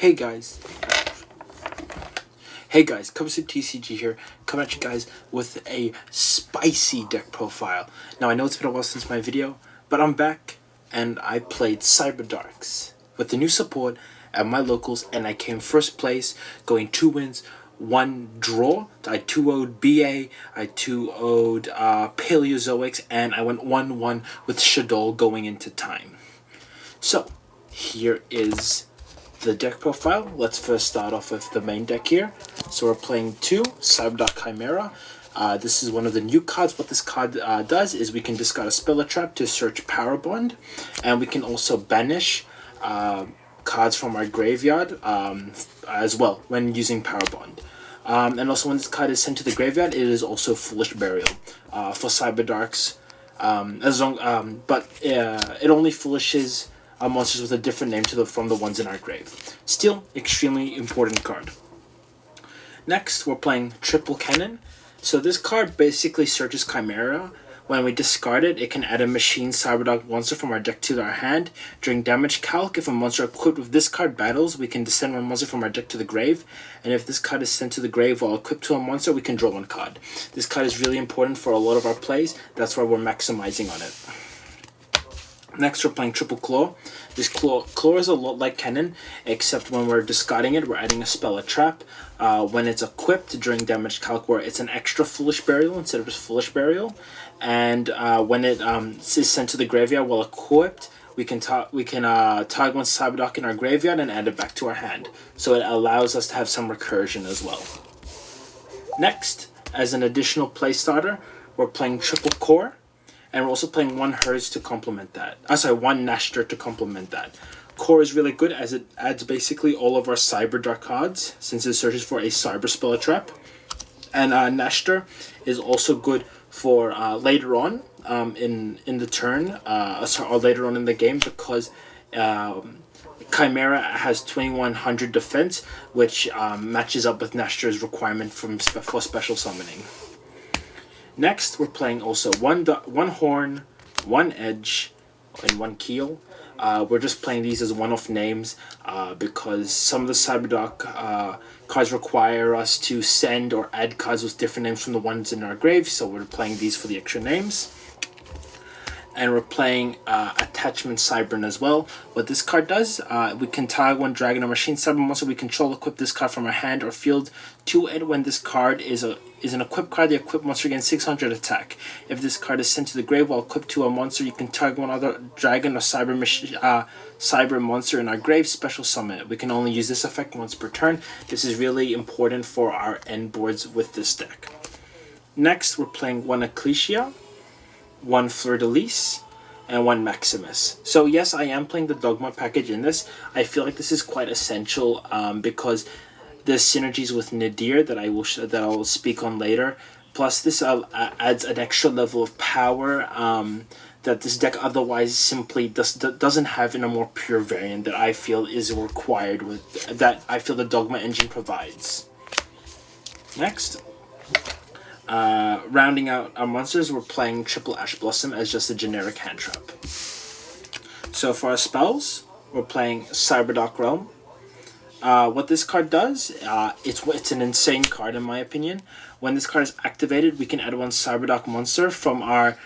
Hey guys, Cubsuit TCG here, coming at you guys with a spicy deck profile. Now I know it's been a while since my video, but I'm back and I played Cyberdarks with the new support at my locals and I came first place, going 2 wins, 1 draw. I 2-0'd BA, I 2-0'd Paleozoics, and I went 1-1 with Shadol going into time. So here is the deck profile. Let's first start off with the main deck here. So we're playing 2 Cyberduck Chimera. This is one of the new cards. What this card does is we can discard a spell or trap to search Powerbond, and we can also banish cards from our graveyard as well when using Powerbond. And also when this card is sent to the graveyard, it is also Foolish Burial for Cyberdarks. But it only foolishes monsters with a different name from the ones in our grave. Still, extremely important card. Next, we're playing Triple Cannon. So this card basically searches Chimera. When we discard it, it can add a machine Cyberdark monster from our deck to our hand. During damage calc, if a monster equipped with this card battles, we can descend one monster from our deck to the grave. And if this card is sent to the grave while equipped to a monster, we can draw 1 card. This card is really important for a lot of our plays. That's why we're maximizing on it. Next, we're playing Triple Claw. This Claw is a lot like Cannon, except when we're discarding it, we're adding a spell or trap. When it's equipped during damage calc, where it's an extra Foolish Burial instead of just Foolish Burial. And when it is sent to the graveyard while equipped, we can target one Cyberdock in our graveyard and add it back to our hand. So it allows us to have some recursion as well. Next, as an additional play starter, we're playing Triple Core. And we're also playing 1 Herds to complement that. 1 Nashter to complement that. Core is really good as it adds basically all of our Cyberdark cards, since it searches for a Cyber Spell or Trap. And Nashter is also good for later on in the turn, or later on in the game, because Chimera has 2100 defense, which matches up with Nashter's requirement for special summoning. Next, we're playing also 1 Horn, 1 Edge, and 1 Keel. We're just playing these as one-off names because some of the Cyberdock cards require us to send or add cards with different names from the ones in our grave, so we're playing these for the extra names. And we're playing Attachment Cybern as well. What this card does, we can tag 1 dragon or machine cyber monster we control, equip this card from our hand or field to it. When this card is an equipped card, the equipped monster gains 600 attack. If this card is sent to the grave while equipped to a monster, you can target 1 other dragon or cyber monster in our grave, special summon it. We can only use this effect once per turn. This is really important for our end boards with this deck. Next, we're playing 1 Ecclesia, 1 Fleur-de-Lis, and 1 Maximus. So yes, I am playing the Dogma package in this. I feel like this is quite essential because there's synergies with Nadir that I will speak on later. Plus, this adds an extra level of power that this deck otherwise simply doesn't have in a more pure variant that I feel is required that I feel the Dogma engine provides. Next. Rounding out our monsters, we're playing Triple Ash Blossom as just a generic hand trap. So for our spells, we're playing Cyberdock Realm. What this card does, it's an insane card in my opinion. When this card is activated, we can add 1 Cyberdock monster from our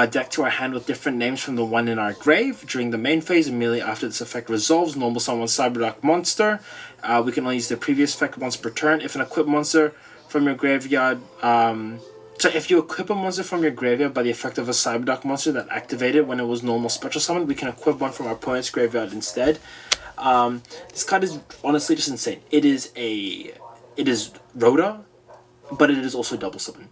deck to our hand with different names from the one in our grave. During the main phase, immediately after this effect resolves, normal summon 1 Cyberdock monster. We can only use the previous effect once per turn. If an equipped monster from your graveyard, so if you equip a monster from your graveyard by the effect of a Cyberdock monster that activated when it was normal special summon, we can equip 1 from our opponent's graveyard instead. This card is honestly just insane. It is Rhoda, but it is also double summon.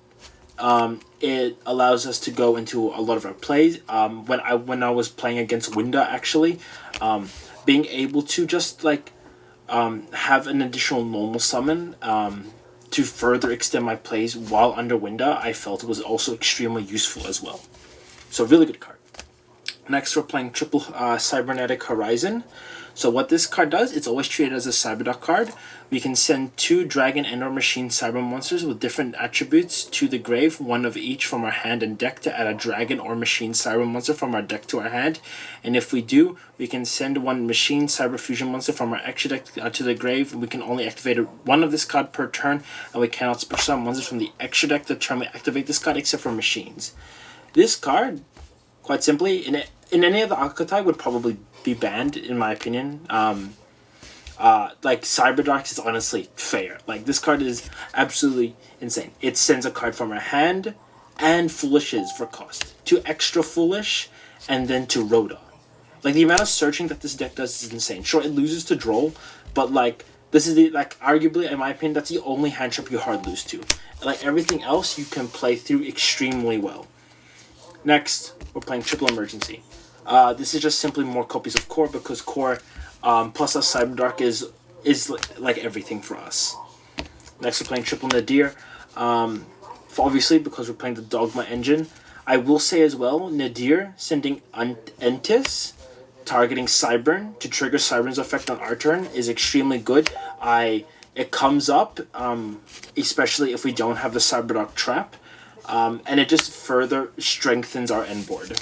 It allows us to go into a lot of our plays. When I was playing against Winda, actually, being able to just have an additional normal summon to further extend my plays while under Winda, I felt it was also extremely useful as well. So really good card. Next, we're playing triple Cybernetic Horizon. So what this card does, it's always treated as a Cyberduck card. We can send 2 dragon and or machine cyber monsters with different attributes to the grave, 1 of each from our hand and deck, to add a dragon or machine cyber monster from our deck to our hand. And if we do, we can send 1 machine cyber fusion monster from our extra deck to the grave. We can only activate 1 of this card per turn, and we cannot special summon monsters from the extra deck the turn we activate this card, except for machines. This card, quite simply, in any other archetype would probably be banned, in my opinion. Like Cyberdark is honestly fair. Like, this card is absolutely insane. It sends a card from our hand and Foolishes for cost. 2 extra Foolish and then to Rhoda. Like, the amount of searching that this deck does is insane. Sure, it loses to Droll, but like, this is the, like, arguably, in my opinion, that's the only hand trap you hard lose to. Like, everything else you can play through extremely well. Next, we're playing Triple Emergency. This is just simply more copies of Core, because Core plus a Cyberdark is like everything for us. Next, we're playing Triple Nadir. Obviously, because we're playing the Dogma engine. I will say as well, Nadir sending Entis, targeting Cybern to trigger Cybern's effect on our turn is extremely good. It comes up, especially if we don't have the Cyberdark trap, and it just further strengthens our end board.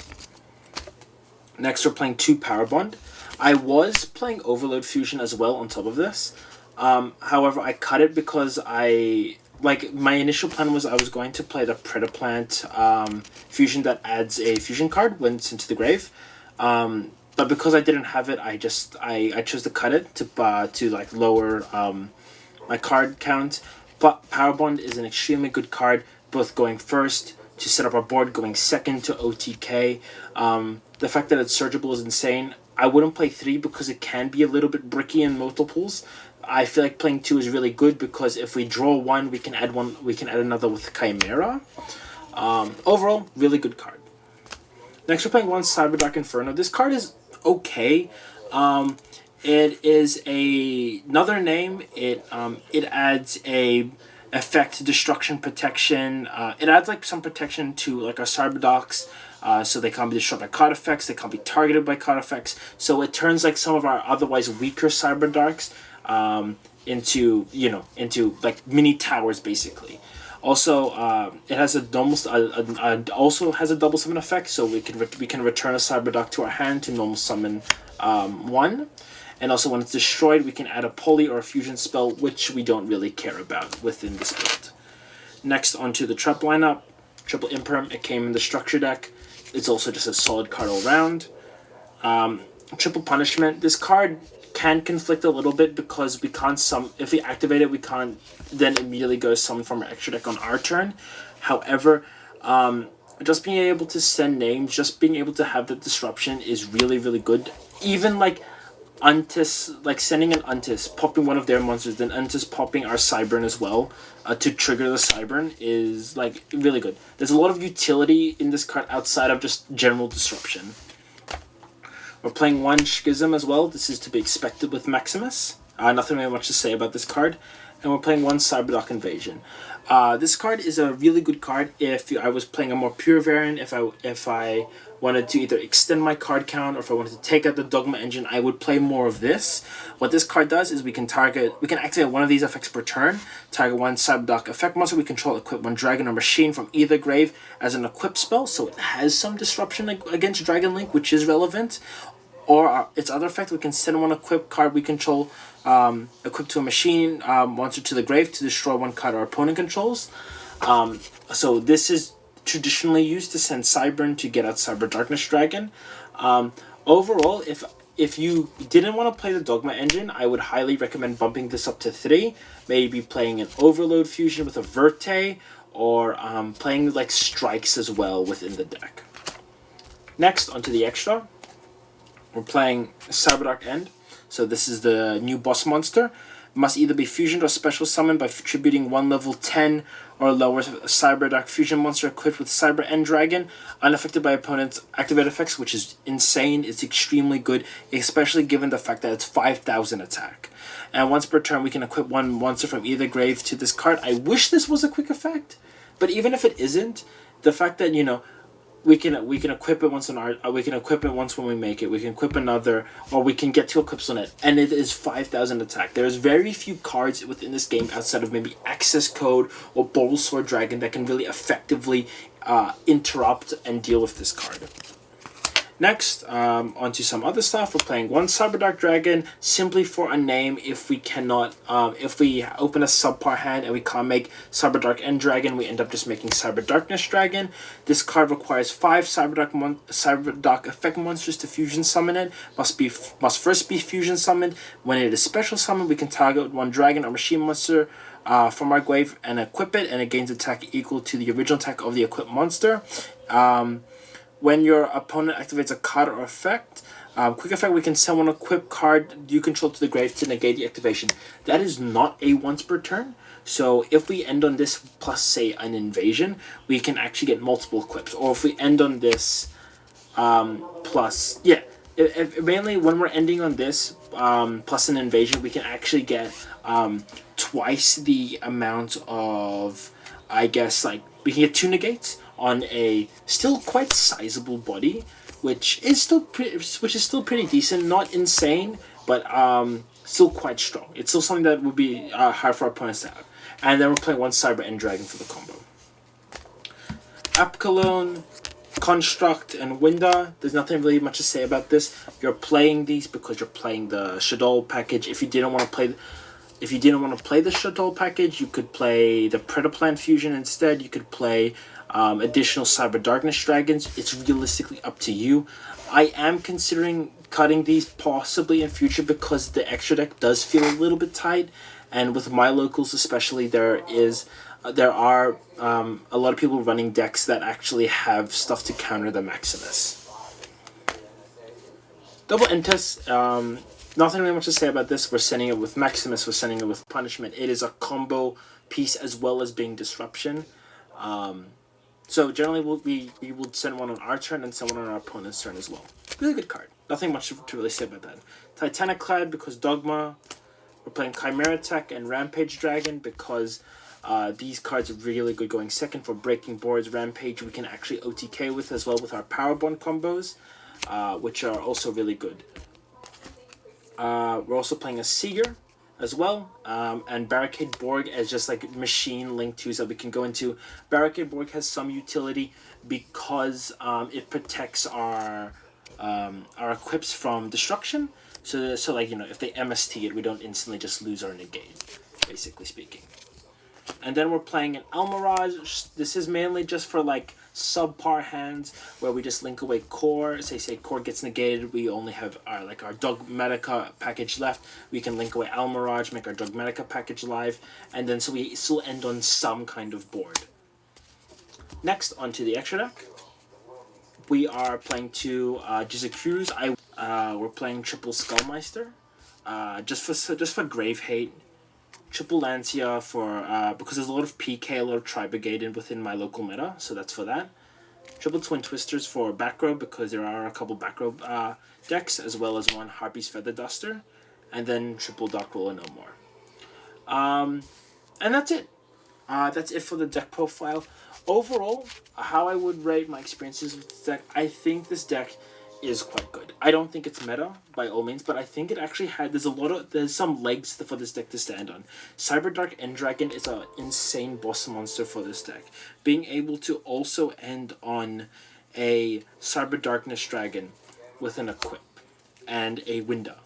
Next, we're playing 2 Powerbond. I was playing Overload Fusion as well on top of this. However, I cut it because my initial plan was I was going to play the Predaplant fusion that adds a fusion card when it's into the grave. But because I didn't have it, I chose to cut it to like lower my card count. But Powerbond is an extremely good card, both going first to set up our board, going second to OTK. The fact that it's searchable is insane. I wouldn't play 3 because it can be a little bit bricky in multiples. I feel like playing 2 is really good because if we draw 1, we can add another with Chimera. Overall, really good card. Next, we're playing 1 Cyberduck Inferno. This card is okay. It is another name. It adds a effect, destruction, protection. It adds like some protection to like our Cyberducks. So they can't be destroyed by card effects, they can't be targeted by card effects. So it turns like some of our otherwise weaker Cyberdarks into like mini towers basically. Also, it has also has a double summon effect, so we can return a Cyberduck to our hand to normal summon 1. And also when it's destroyed, we can add a poly or a fusion spell, which we don't really care about within this build. Next, onto the trap lineup. Triple Imperm, it came in the structure deck. It's also just a solid card all around. Triple Punishment. This card can conflict a little bit because we can't if we activate it, we can't then immediately go summon from our extra deck on our turn. However, just being able to send names, just being able to have the disruption is really, really good. Even like Untis, like sending an Untis, popping one of their monsters, then Untis popping our Cybern as well to trigger the Cybern is like really good. There's a lot of utility in this card outside of just general disruption. We're playing 1 Schism as well. This is to be expected with Maximus. Nothing really much to say about this card. And we're playing 1 Cyberlock Invasion. This card is a really good card if I was playing a more pure variant, if I wanted to either extend my card count or if I wanted to take out the Dogma engine, I would play more of this. What this card does is we can activate 1 of these effects per turn, target 1 Cyberdock effect monster we control, equip 1 dragon or machine from either grave as an equip spell, so it has some disruption against Dragon Link, which is relevant. Or its other effect, we can send 1 equip card we control, equipped to a machine monster to the grave to destroy 1 card our opponent controls. So this is traditionally used to send Cybern to get out Cyberdark Dragon. Overall, if you didn't want to play the Dogma engine, I would highly recommend bumping this up to 3. Maybe playing an Overload Fusion with a Verte, or playing like Strikes as well within the deck. Next, onto the extra. We're playing Cyberdark End. So this is the new boss monster. Must either be fusioned or special summoned by attributing 1 level 10 or lower Cyberdark fusion monster equipped with Cyber End Dragon, unaffected by opponent's activated effects, which is insane. It's extremely good, especially given the fact that it's 5,000 attack. And once per turn, we can equip 1 monster from either grave to this card. I wish this was a quick effect, but even if it isn't, the fact that, we can equip it once we can equip it once when we make it. We can equip another, or we can get 2 equips on it, and it is 5,000 attack. There's very few cards within this game outside of maybe Access Code or Bulbasaur Dragon that can really effectively interrupt and deal with this card. Next, onto some other stuff. We're playing 1 Cyberdark Dragon simply for a name. If we cannot, if we open a subpar hand and we can't make Cyberdark End Dragon, we end up just making Cyberdarkness Dragon. This card requires 5 Cyberdark effect monsters to fusion summon it. Must first be fusion summoned. When it is special summoned, we can target 1 dragon or machine monster from our grave and equip it, and it gains attack equal to the original attack of the equipped monster. When your opponent activates a card or effect, quick effect, we can send 1 equipped card you control to the grave to negate the activation. That is not a once per turn. So if we end on this plus, say, an invasion, we can actually get multiple equips. Or if we end on this plus, yeah, mainly when we're ending on this plus an invasion, we can actually get twice the amount of, I guess, like, we can get 2 negates on a still quite sizable body, which is still pretty decent. Not insane, but still quite strong. It's still something that would be hard for our opponents to have. And then we're playing 1 Cyber End Dragon for the combo. Apkalone, Construct, and Winda. There's nothing really much to say about this. You're playing these because you're playing the Shadow package. If you didn't want to play the Shadow package, you could play the Predaplan fusion instead. You could play additional Cyber Darkness Dragons. It's realistically up to you. I am considering cutting these possibly in future because the extra deck does feel a little bit tight, and with my locals especially, there are a lot of people running decks that actually have stuff to counter the Maximus. Double Entus, nothing really much to say about this. We're sending it with Maximus, we're sending it with Punishment. It is a combo piece as well as being Disruption. So generally we would send 1 on our turn and send 1 on our opponent's turn as well. Really good card. Nothing much to really say about that. Titanic Clad because Dogma. We're playing Chimera Tech and Rampage Dragon because these cards are really good going second for breaking boards. Rampage we can actually OTK with as well with our Powerbond combos, which are also really good. We're also playing a Seeger as well, and Barricade Borg as just like machine link 2s that we can go into. Barricade Borg has some utility because it protects our equips from destruction. So like, you know, if they MST it, we don't instantly just lose our negate, basically speaking. And then we're playing an Mirage. This is mainly just for like subpar hands where we just link away core. Say core gets negated, we only have our Dogmatica package left. We can link away Mirage, make our Dogmatica package live, and then so we still end on some kind of board. Next, onto the extra deck. We are playing 2 Jizukurus. We're playing triple Skullmeister, just for grave hate. Triple Lancia for because there's a lot of PK, a lot of Tri-Brigade within my local meta, so that's for that. Triple Twin Twisters for back row because there are a couple back row decks, as well as 1 Harpy's Feather Duster, and then triple Dark Roller no more. And that's it. That's it for the deck profile. Overall, how I would rate my experiences with this deck, I think this deck is quite good. I don't think it's meta by all means, but I think it actually there's some legs for this deck to stand on. Cyberdark End Dragon is an insane boss monster for this deck. Being able to also end on a Cyber Darkness Dragon with an equip and a window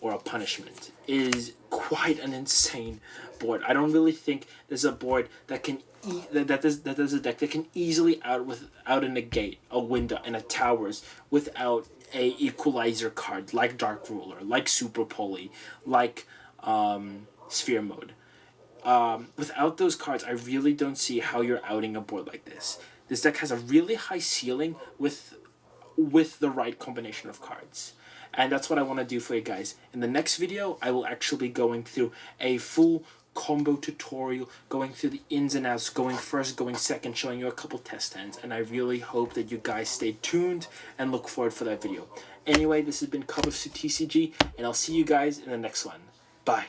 or a punishment is quite an insane board. I don't really think there's a board that can there's a deck that can easily out a negate, a window, and a towers without a equalizer card like Dark Ruler, like Super Poly, like Sphere Mode. Without those cards, I really don't see how you're outing a board like this. This deck has a really high ceiling with the right combination of cards. And that's what I want to do for you guys. In the next video, I will actually be going through a full combo tutorial, going through the ins and outs, going first, going second, showing you a couple test hands. And I really hope that you guys stay tuned and look forward for that video. Anyway, this has been Cup of TCG, and I'll see you guys in the next one. Bye.